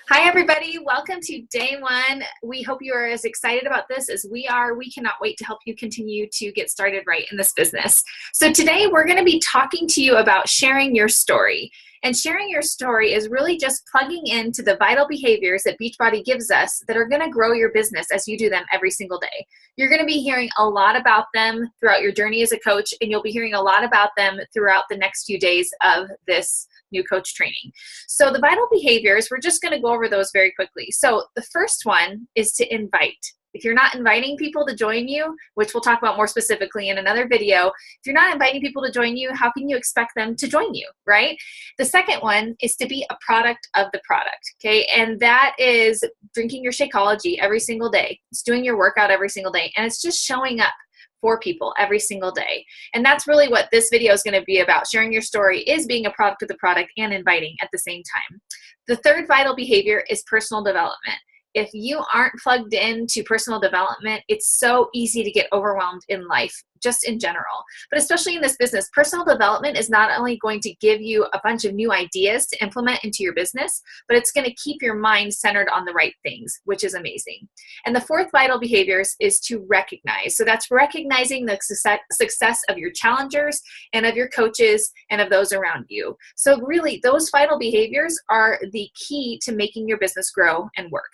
Hi, everybody. Welcome to day one. We hope you are as excited about this as we are. We cannot wait to help you continue to get started right in this business. So today we're going to be talking to you about sharing your story. And sharing your story is really just plugging into the vital behaviors that Beachbody gives us that are going to grow your business as you do them every single day. You're going to be hearing a lot about them throughout your journey as a coach, and you'll be hearing a lot about them throughout the next few days of this new coach training. So the vital behaviors, we're just going to go over those very quickly. So the first one is to invite. If you're not inviting people to join you, which we'll talk about more specifically in another video, if you're not inviting people to join you, how can you expect them to join you, right? The second one is to be a product of the product, okay? And that is drinking your Shakeology every single day. It's doing your workout every single day, and it's just showing up for people every single day. And that's really what this video is going to be about. Sharing your story is being a product of the product and inviting at the same time. The third vital behavior is personal development. If you aren't plugged into personal development, it's so easy to get overwhelmed in life, just in general. But especially in this business, personal development is not only going to give you a bunch of new ideas to implement into your business, but it's going to keep your mind centered on the right things, which is amazing. And the fourth vital behaviors is to recognize. So that's recognizing the success of your challengers and of your coaches and of those around you. So really, those vital behaviors are the key to making your business grow and work.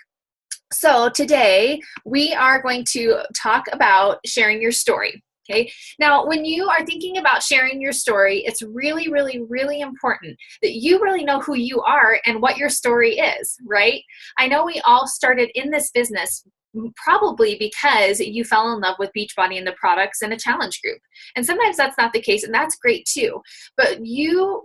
So today we are going to talk about sharing your story. Okay. Now, when you are thinking about sharing your story, it's really, really, really important that you really know who you are and what your story is, right? I know we all started in this business probably because you fell in love with Beachbody and the products and a challenge group. And sometimes that's not the case, and that's great too. But you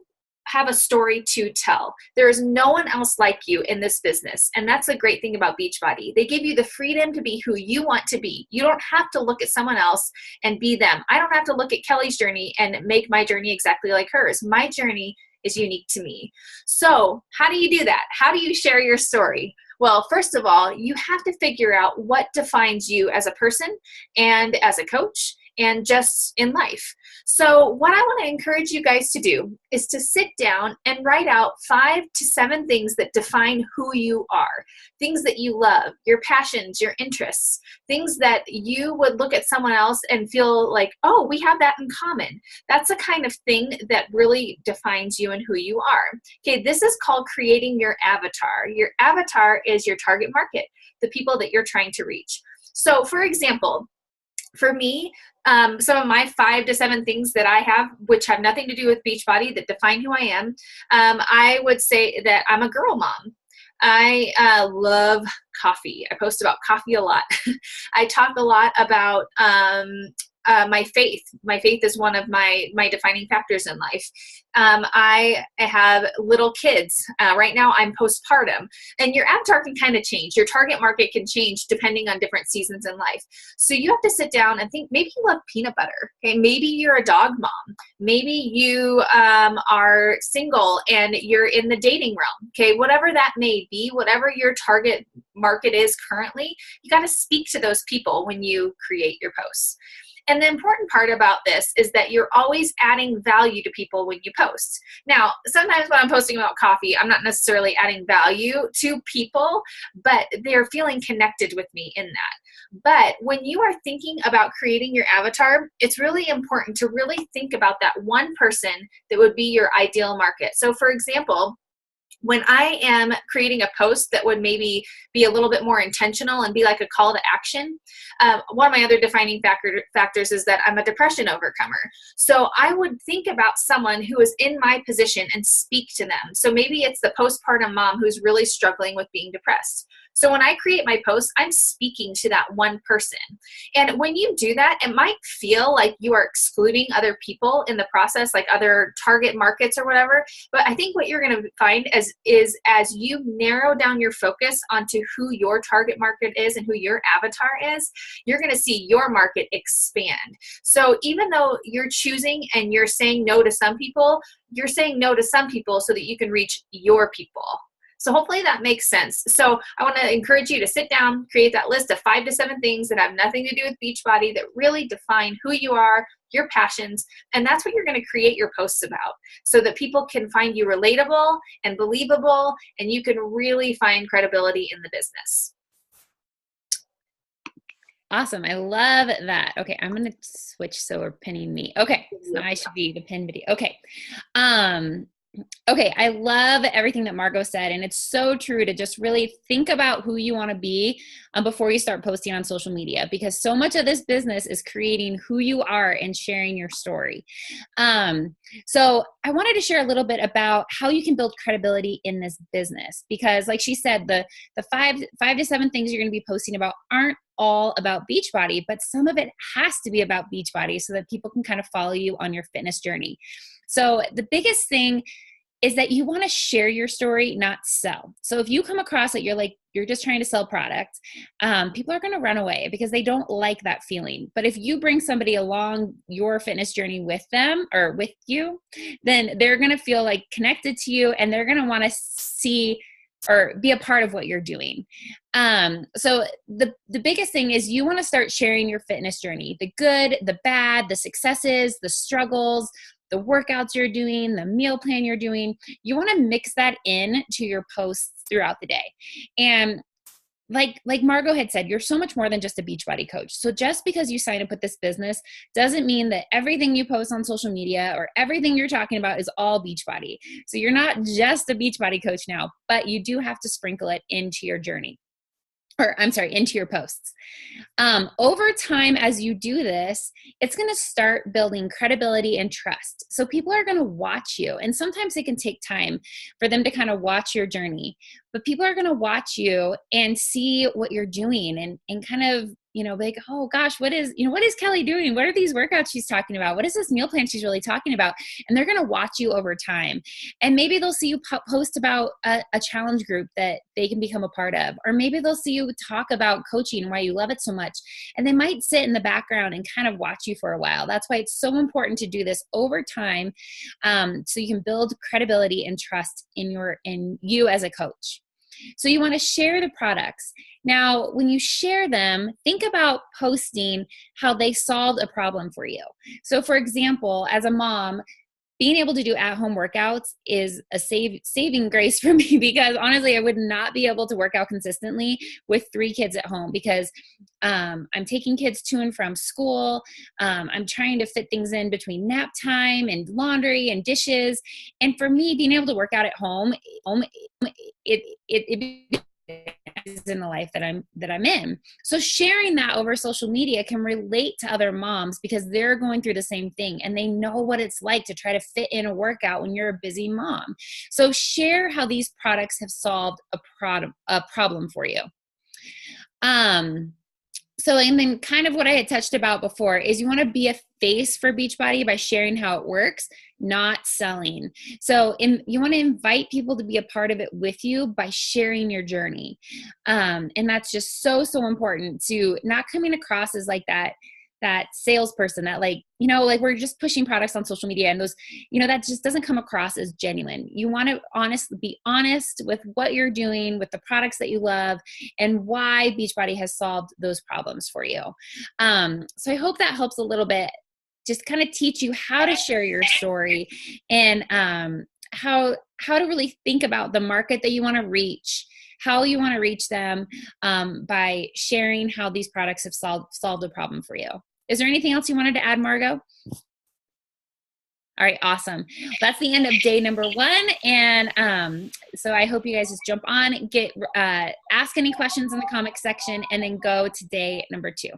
have a story to tell. There is no one else like you in this business. And that's the great thing about Beachbody. They give you the freedom to be who you want to be. You don't have to look at someone else and be them. I don't have to look at Kelly's journey and make my journey exactly like hers. My journey is unique to me. So how do you do that? How do you share your story? Well, first of all, you have to figure out what defines you as a person and as a coach and just in life. So what I want to encourage you guys to do is to sit down and write out 5 to 7 things that define who you are, things that you love, your passions, your interests, things that you would look at someone else and feel like, oh, we have that in common. That's the kind of thing that really defines you and who you are. Okay, this is called creating your avatar. Your avatar is your target market, the people that you're trying to reach. So for example, for me, some of my 5 to 7 things that I have, which have nothing to do with Beachbody, that define who I am, I would say that I'm a girl mom. I love coffee. I post about coffee a lot. I talk a lot about my faith. My faith is one of my defining factors in life. I have little kids. Right now I'm postpartum. And your avatar can kind of change. Your target market can change depending on different seasons in life. So you have to sit down and think, maybe you love peanut butter. Okay, maybe you're a dog mom. Maybe you are single and you're in the dating realm. Okay, whatever that may be, whatever your target market is currently, you got to speak to those people when you create your posts. And the important part about this is that you're always adding value to people when you post. Now, sometimes when I'm posting about coffee, I'm not necessarily adding value to people, but they're feeling connected with me in that. But when you are thinking about creating your avatar, it's really important to really think about that one person that would be your ideal market. So for example, when I am creating a post that would maybe be a little bit more intentional and be like a call to action, one of my other defining factors is that I'm a depression overcomer. So I would think about someone who is in my position and speak to them. So maybe it's the postpartum mom who's really struggling with being depressed. So when I create my post, I'm speaking to that one person. And when you do that, it might feel like you are excluding other people in the process, like other target markets or whatever. But I think what you're going to find is as you narrow down your focus onto who your target market is and who your avatar is, you're going to see your market expand. So even though you're choosing and you're saying no to some people, you're saying no to some people so that you can reach your people. So hopefully that makes sense. So I want to encourage you to sit down, create that list of 5 to 7 things that have nothing to do with Beachbody that really define who you are, your passions, and that's what you're going to create your posts about so that people can find you relatable and believable, and you can really find credibility in the business. Awesome. I love that. Okay. I'm going to switch. So we're pinning me. Okay. So I should be the pin video. Okay. Okay, I love everything that Margot said, and it's so true to just really think about who you want to be before you start posting on social media, because so much of this business is creating who you are and sharing your story. So I wanted to share a little bit about how you can build credibility in this business, because like she said, the five to seven things you're going to be posting about aren't all about Beachbody, but some of it has to be about Beachbody so that people can kind of follow you on your fitness journey. So the biggest thing is that you want to share your story, not sell. So if you come across that you're just trying to sell products, people are going to run away because they don't like that feeling. But if you bring somebody along your fitness journey with them or with you, then they're going to feel like connected to you, and they're going to want to see or be a part of what you're doing. So the biggest thing is you want to start sharing your fitness journey, the good, the bad, the successes, the struggles, the workouts you're doing, the meal plan you're doing. You want to mix that in to your posts throughout the day. And like Margot had said, you're so much more than just a Beachbody coach. So just because you sign up with this business doesn't mean that everything you post on social media or everything you're talking about is all Beachbody. So you're not just a Beachbody coach now, but you do have to sprinkle it into your journey. Into your posts. Over time, as you do this, it's going to start building credibility and trust. So people are going to watch you, and sometimes it can take time for them to kind of watch your journey, but people are going to watch you and see what you're doing and kind of, be like, oh gosh, what is Kelly doing? What are these workouts she's talking about? What is this meal plan she's really talking about? And they're going to watch you over time. And maybe they'll see you post about a challenge group that they can become a part of, or maybe they'll see you talk about coaching and why you love it so much. And they might sit in the background and kind of watch you for a while. That's why it's so important to do this over time, so you can build credibility and trust in you as a coach. So you want to share the products. Now, when you share them, think about posting how they solved a problem for you. So for example, as a mom, being able to do at-home workouts is a saving grace for me, because honestly, I would not be able to work out consistently with 3 kids at home, because I'm taking kids to and from school. I'm trying to fit things in between nap time and laundry and dishes. And for me, being able to work out at home, it in the life that I'm in. So sharing that over social media can relate to other moms, because they're going through the same thing and they know what it's like to try to fit in a workout when you're a busy mom. So share how these products have solved a problem for you. And then kind of what I had touched about before is you want to be a face for Beachbody by sharing how it works, not selling. So you want to invite people to be a part of it with you by sharing your journey. And that's just so, so important, to not coming across as like that salesperson that we're just pushing products on social media, and those, that just doesn't come across as genuine. You want to be honest with what you're doing with the products that you love and why Beachbody has solved those problems for you. So I hope that helps a little bit, just kind of teach you how to share your story and how to really think about the market that you want to reach, how you want to reach them, by sharing how these products have solved a problem for you. Is there anything else you wanted to add, Margot? All right, awesome. That's the end of day number 1. And so I hope you guys just jump on, ask any questions in the comment section, and then go to day number 2.